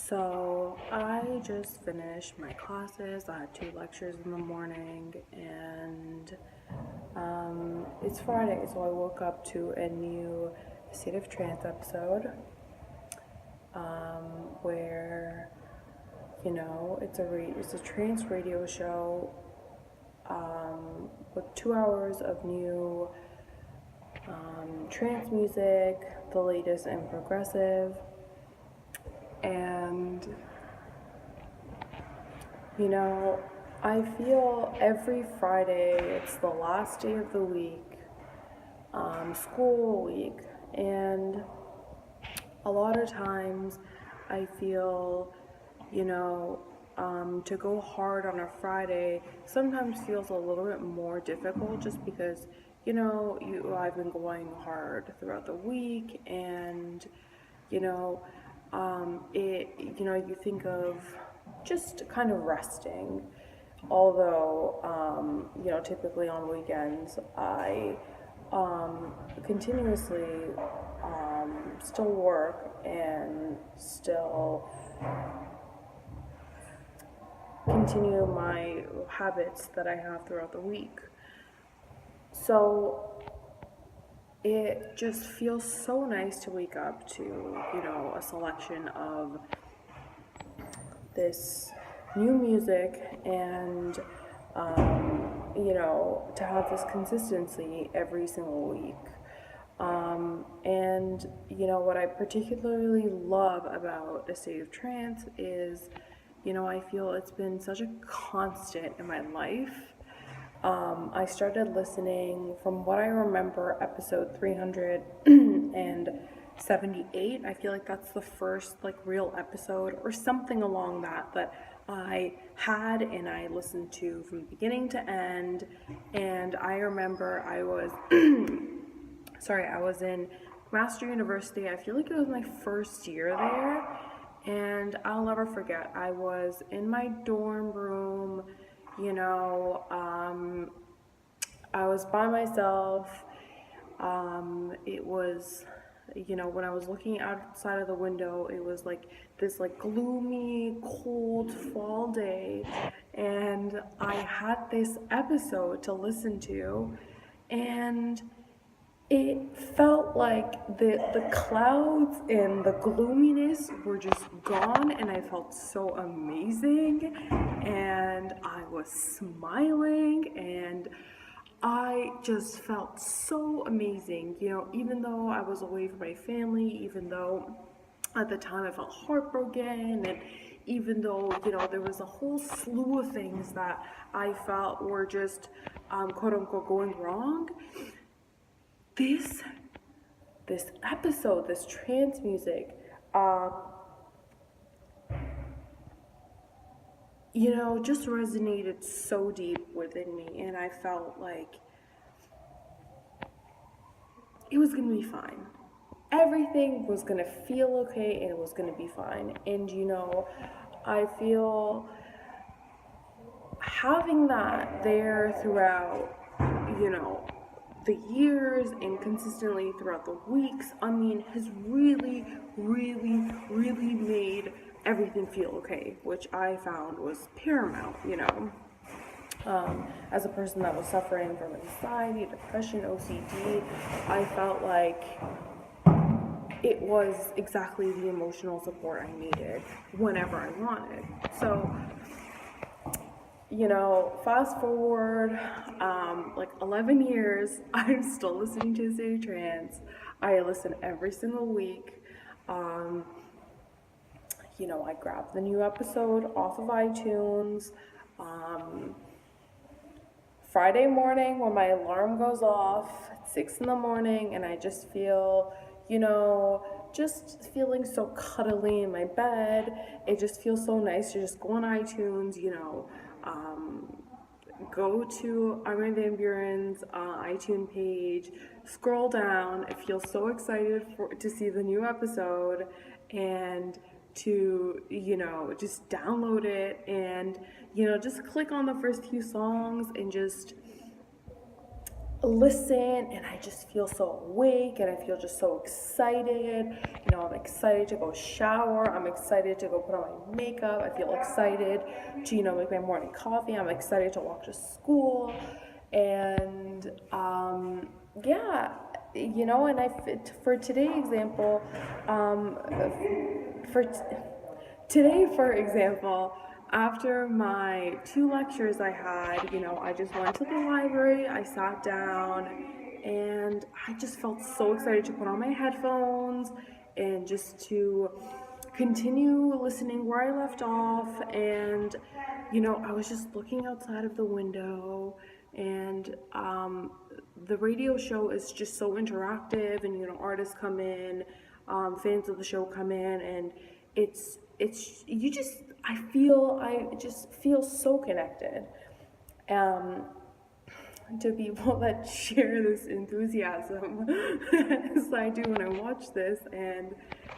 So I just finished my classes. I had two lectures in the morning, and it's Friday, so I woke up to a new State of Trance episode, where it's a trance radio show with 2 hours of new trance music, the latest in progressive. And I feel every Friday, it's the last day of the week, school week, and a lot of times I feel, to go hard on a Friday sometimes feels a little bit more difficult, just because, I've been going hard throughout the week, and, you think of just kind of resting. Although, typically on weekends, I continuously still work and still continue my habits that I have throughout the week. So it just feels so nice to wake up to, a selection of this new music and, to have this consistency every single week. And, what I particularly love about A State of Trance is, I feel it's been such a constant in my life. I started listening, from what I remember, episode 378. I feel like that's the first real episode or something along that I had, and I listened to from beginning to end. And I remember I was I was in Master University. I feel like it was my first year there, and I'll never forget, I was in my dorm room. I was by myself. It was, when I was looking outside of the window, it was this gloomy, cold fall day, and I had this episode to listen to, and it felt like the clouds and the gloominess were just gone, and I felt so amazing, and I was smiling, and I just felt so amazing, even though I was away from my family, even though at the time I felt heartbroken, and even though, there was a whole slew of things that I felt were just, quote unquote, going wrong. This episode, this trance music, just resonated so deep within me, and I felt like it was gonna be fine. Everything was gonna feel okay, and it was gonna be fine. And I feel having that there throughout, the years and consistently throughout the weeks, has really, really, really made everything feel okay, which I found was paramount, as a person that was suffering from anxiety, depression, OCD, I felt like it was exactly the emotional support I needed whenever I wanted. So, fast forward, 11 years, I'm still listening to State of Trance. I listen every single week. I grab the new episode off of iTunes. Friday morning, when my alarm goes off at 6 in the morning, and I just feel, just feeling so cuddly in my bed. It just feels so nice to just go on iTunes, go to Armin van Buren's iTunes page, scroll down. I feel so excited to see the new episode, and to, just download it, and, just click on the first few songs, and just listen, and I just feel so awake, and I feel just so excited. I'm excited to go shower. I'm excited to go put on my makeup. I feel excited to, make my morning coffee. I'm excited to walk to school. And yeah, and for today's example, for today, for example, after my 2 lectures I had, I just went to the library, I sat down, and I just felt so excited to put on my headphones and just to continue listening where I left off. And, I was just looking outside of the window, and the radio show is just so interactive, and, artists come in, fans of the show come in, and I just feel so connected um, to people that share this enthusiasm as I do when I watch this. And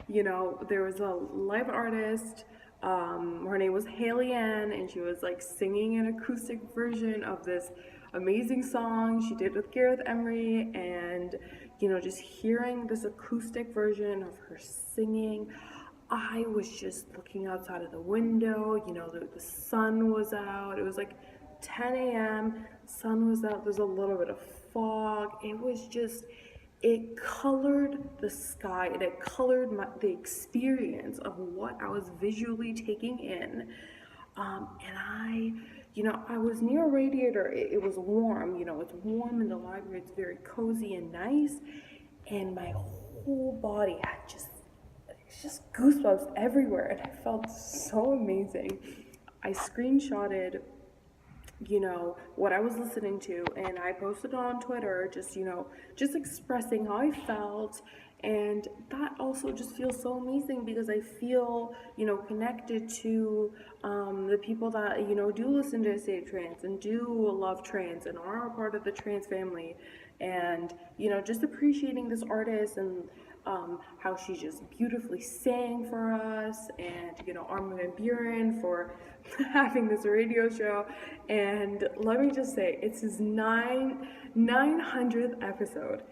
there was a live artist, her name was Haley Ann, and she was like singing an acoustic version of this amazing song she did with Gareth Emery. And just hearing this acoustic version of her singing, I was just looking outside of the window. The sun was out. It was like 10 a.m. Sun was out. There's a little bit of fog. It colored the sky, and it colored the experience of what I was visually taking in. And I was near a radiator. It was warm. It's warm in the library. It's very cozy and nice. And my whole body had just goosebumps everywhere, and I felt so amazing. I screenshotted, what I was listening to, and I posted it on Twitter, just expressing how I felt. And that also just feels so amazing because I feel, connected to the people that, do listen to Save Trans and do love trans and are a part of the trans family. And, just appreciating this artist and how she just beautifully sang for us, and Armin van Buren for having this radio show. And let me just say, it's his 900th episode.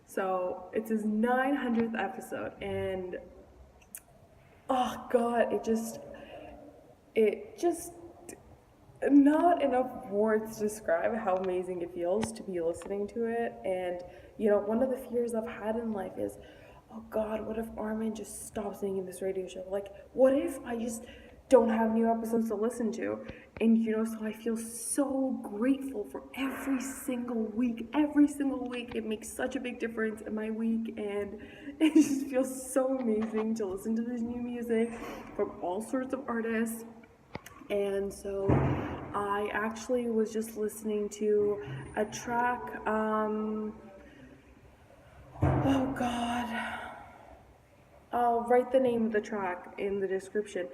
So it's his 900th episode, and oh god, it just not enough words to describe how amazing it feels to be listening to it. And one of the fears I've had in life is, oh god, what if Armin just stops singing this radio show? Like, what if I just don't have new episodes to listen to? And so I feel so grateful for every single week. Every single week, it makes such a big difference in my week, and it just feels so amazing to listen to this new music from all sorts of artists. And so I actually was just listening to a track, oh god, I'll write the name of the track in the description.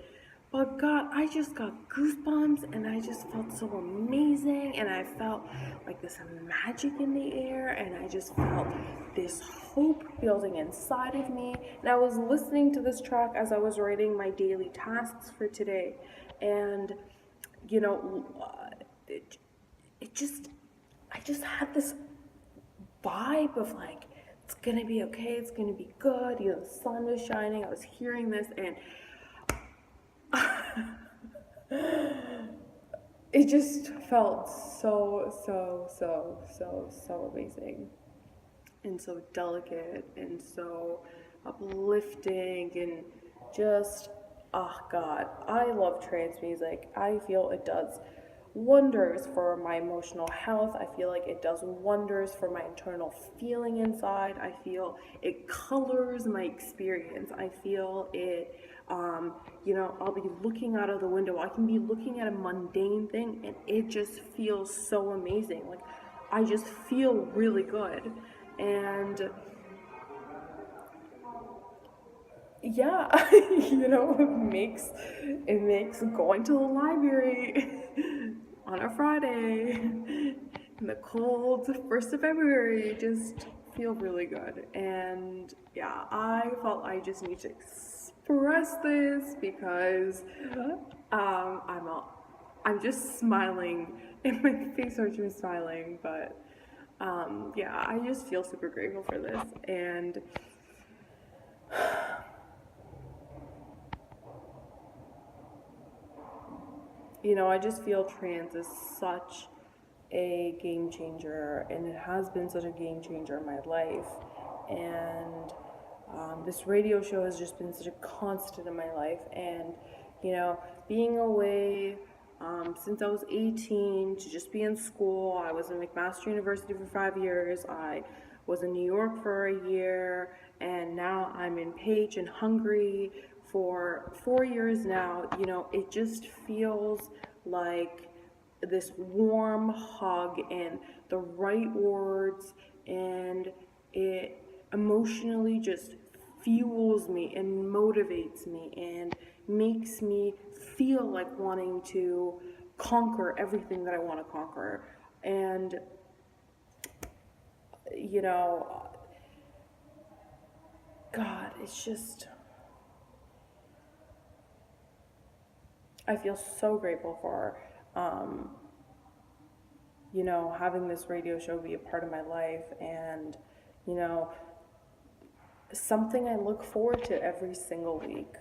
But god, I just got goosebumps, and I just felt so amazing, and I felt like this magic in the air, and I just felt this hope building inside of me. And I was listening to this track as I was writing my daily tasks for today, and I just had this vibe of like, it's gonna be okay, it's gonna be good. The sun was shining, I was hearing this, and it just felt so amazing, and so delicate, and so uplifting, and just, oh god, I love trance music. I feel it does wonders for my emotional health. I feel like it does wonders for my internal feeling inside. I feel it colors my experience. I feel it, I'll be looking out of the window. I can be looking at a mundane thing, and it just feels so amazing. Like, I just feel really good. And yeah, it makes going to the library on a Friday in the cold 1st of February just feel really good. And yeah, I felt I just need to express this because I'm just smiling, and my face hurts from smiling, but Yeah, I just feel super grateful for this. And, I just feel trans is such a game changer, and it has been such a game changer in my life. And this radio show has just been such a constant in my life. And, being away since I was 18 to just be in school, I was in McMaster University for 5 years. I was in New York for a year, and now I'm in Page in Hungary for 4 years now. It just feels like this warm hug and the right words, and it emotionally just fuels me and motivates me and makes me feel like wanting to conquer everything that I want to conquer. And you know God, it's just, I feel so grateful for um, having this radio show be a part of my life, and you know something I look forward to every single week.